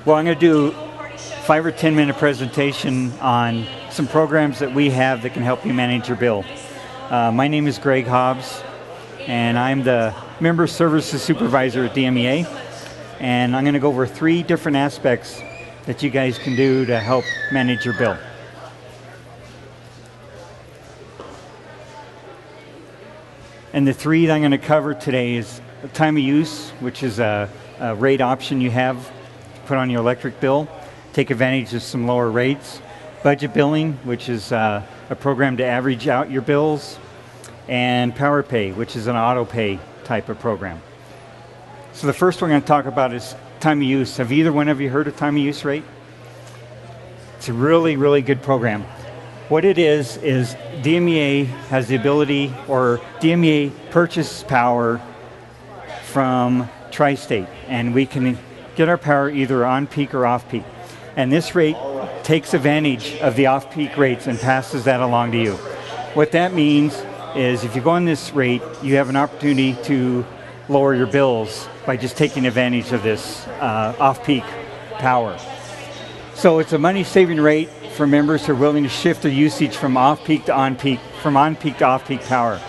Well, I'm going to do 5 or 10 minute presentation on some programs that we have that can help you manage your bill. My name is Greg Hobbs, and I'm the Member Services Supervisor at DMEA, and I'm going to go over 3 different aspects that you guys can do to help manage your bill. And the 3 that I'm going to cover today is time of use, which is a rate option you have to put on your electric bill. Take advantage of some lower rates. Budget billing, which is a program to average out your bills. And Power Pay, which is an auto pay type of program. So the first one I'm going to talk about is time of use. Have either one of you heard of time of use rate? It's a really, really good program. What it is DMEA has the ability, or DMEA purchases power from Tri-State, and we can get our power either on peak or off peak. And this rate takes advantage of the off peak rates and passes that along to you. What that means is if you go on this rate, you have an opportunity to lower your bills by just taking advantage of this off peak power. So it's a money saving rate for members who are willing to shift their usage from off peak to on peak, from on peak to off peak power.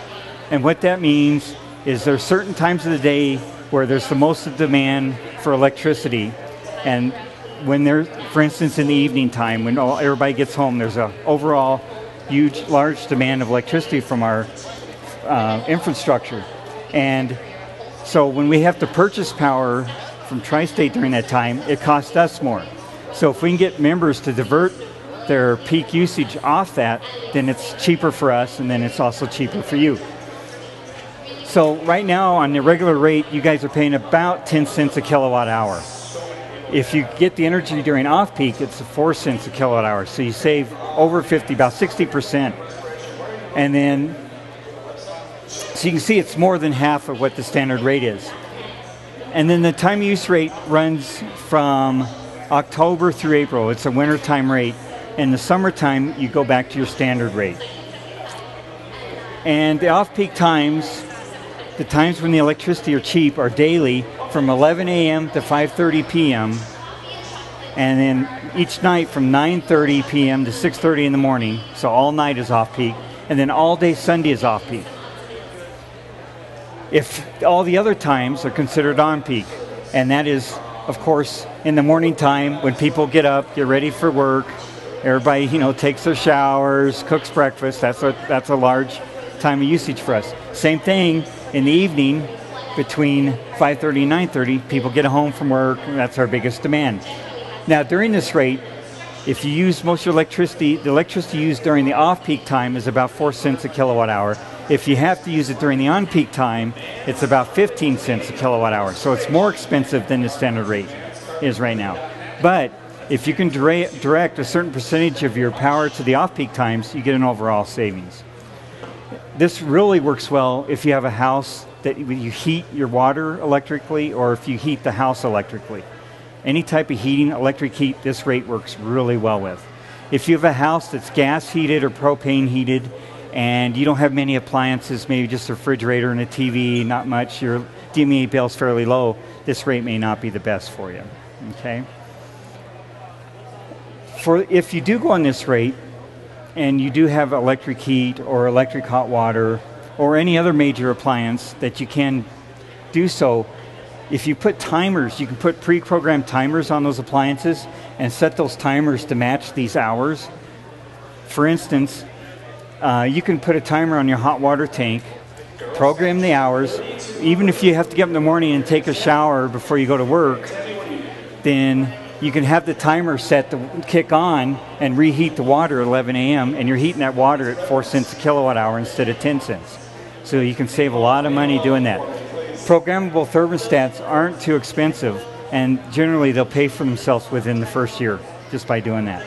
And what that means is there's certain times of the day where there's the most demand for electricity, and when there's, for instance, in the evening time, when everybody gets home, there's an overall huge, large demand of electricity from our infrastructure. And so when we have to purchase power from Tri-State during that time, it costs us more. So if we can get members to divert their peak usage off that, then it's cheaper for us, and then it's also cheaper for you. So right now on the regular rate, you guys are paying about 10 cents a kilowatt hour. If you get the energy during off peak, it's 4 cents a kilowatt hour. So you save over 50, about 60%. And then, so you can see it's more than half of what the standard rate is. And then the time use rate runs from October through April. It's a wintertime rate. In the summertime, you go back to your standard rate. And the off-peak times, the times when the electricity are cheap, are daily from 11 a.m. to 5:30 p.m. And then each night from 9:30 p.m. to 6:30 in the morning. So all night is off-peak. And then all day Sunday is off-peak. If all the other times are considered on-peak, and that is, of course, in the morning time when people get up, get ready for work, everybody, takes their showers, cooks breakfast. That's a large time of usage for us. Same thing in the evening between 5:30 and 9:30. People get home from work. That's our biggest demand. Now, during this rate, if you use most of your electricity, the electricity used during the off-peak time is about 4 cents a kilowatt hour. If you have to use it during the on-peak time, it's about 15 cents a kilowatt hour. So it's more expensive than the standard rate is right now. But if you can direct a certain percentage of your power to the off-peak times, you get an overall savings. This really works well if you have a house that you heat your water electrically, or if you heat the house electrically. Any type of heating, electric heat, this rate works really well with. If you have a house that's gas heated or propane heated, and you don't have many appliances, maybe just a refrigerator and a TV, not much, your DMEA bill is fairly low, this rate may not be the best for you. Okay? If you do go on this rate, and you do have electric heat or electric hot water or any other major appliance that you can do so, if you put timers, you can put pre-programmed timers on those appliances and set those timers to match these hours. For instance, you can put a timer on your hot water tank, program the hours. Even if you have to get up in the morning and take a shower before you go to work, then you can have the timer set to kick on and reheat the water at 11 a.m. and you're heating that water at 4 cents a kilowatt hour instead of 10 cents. So you can save a lot of money doing that. Programmable thermostats aren't too expensive, and generally they'll pay for themselves within the first year just by doing that.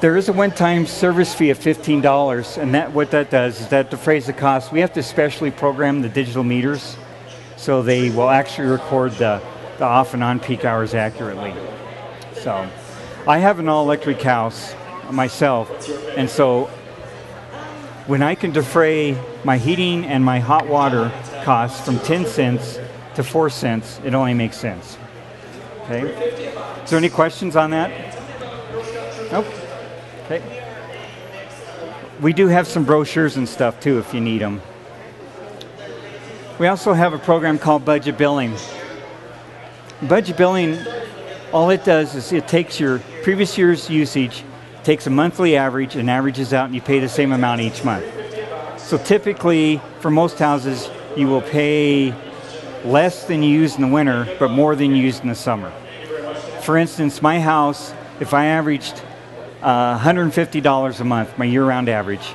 There is a one-time service fee of $15, and what that does is that defrays the cost. We have to specially program the digital meters so they will actually record the off and on peak hours accurately. So I have an all-electric house myself, and so when I can defray my heating and my hot water costs from 10 cents to 4 cents, it only makes sense. Okay. Is there any questions on that? Nope. Okay. We do have some brochures and stuff too if you need them. We also have a program called budget billing. Budget billing, all it does is it takes your previous year's usage, takes a monthly average and averages out, and you pay the same amount each month. So typically, for most houses, you will pay less than you use in the winter, but more than you use in the summer. For instance, my house, if I averaged $150 a month, my year-round average,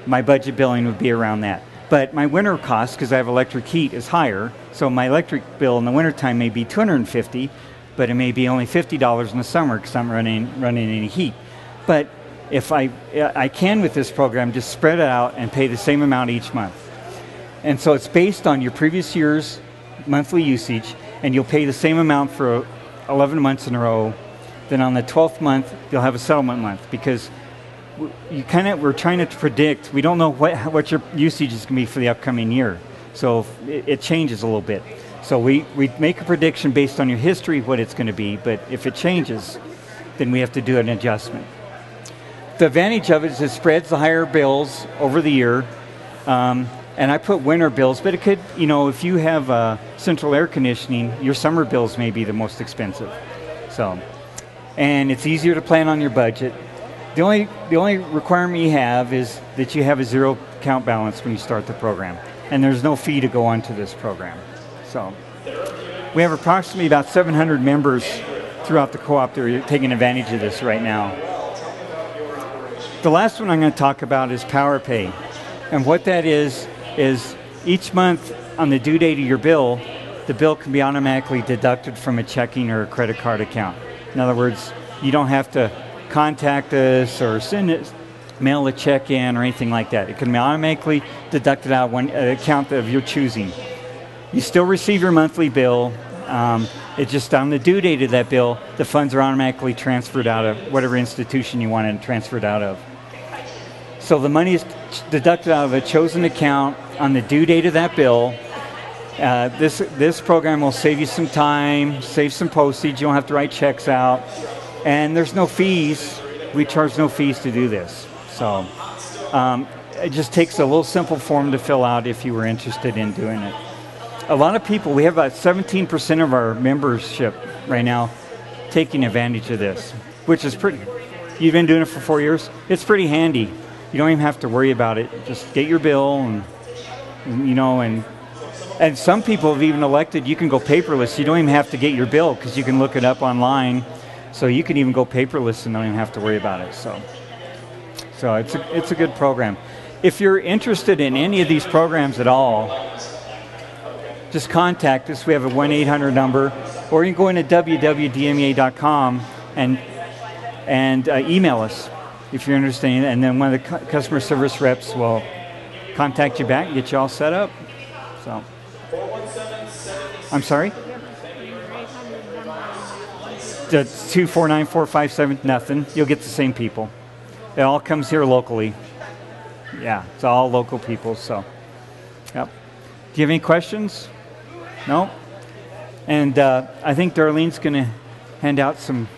my budget billing would be around that. But my winter cost, because I have electric heat, is higher. So my electric bill in the wintertime may be $250, but it may be only $50 in the summer because I'm running any heat. But if I can, with this program, just spread it out and pay the same amount each month. And so it's based on your previous year's monthly usage, and you'll pay the same amount for 11 months in a row. Then on the 12th month, you'll have a settlement month, because we're trying to predict. We don't know what your usage is going to be for the upcoming year. So it changes a little bit. So we make a prediction based on your history of what it's going to be, but if it changes, then we have to do an adjustment. The advantage of it is it spreads the higher bills over the year. And I put winter bills, but it could, if you have central air conditioning, your summer bills may be the most expensive. So, and it's easier to plan on your budget. The only requirement you have is that you have a zero account balance when you start the program. And there's no fee to go onto this program. So, we have approximately about 700 members throughout the co-op that are taking advantage of this right now. The last one I'm going to talk about is Power Pay. And what that is each month on the due date of your bill, the bill can be automatically deducted from a checking or a credit card account. In other words, you don't have to contact us or mail a check in or anything like that. It can be automatically deducted out of one account of your choosing. You still receive your monthly bill. It's just on the due date of that bill, the funds are automatically transferred out of whatever institution you want it transferred out of. So the money is deducted out of a chosen account on the due date of that bill. This program will save you some time, save some postage. You don't have to write checks out. And there's no fees. We charge no fees to do this. So it just takes a little simple form to fill out if you were interested in doing it. A lot of people, we have about 17% of our membership right now taking advantage of this, which is pretty. You've been doing it for 4 years? It's pretty handy. You don't even have to worry about it. Just get your bill, and some people have even elected you can go paperless. You don't even have to get your bill because you can look it up online. So you can even go paperless and don't even have to worry about it. So it's a good program. If you're interested in any of these programs at all, just contact us. We have a 1-800 number, or you can go into www.dmea.com and email us if you're interested in it, and then one of the customer service reps will contact you back and get you all set up. So, I'm sorry? The 249-457, nothing. You'll get the same people. It all comes here locally. Yeah, it's all local people, so. Yep. Do you have any questions? No? And I think Darlene's going to hand out some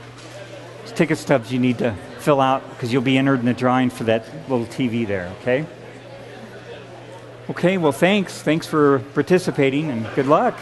ticket stubs you need to fill out because you'll be entered in the drawing for that little TV there, okay? Okay, well, thanks. Thanks for participating, and good luck.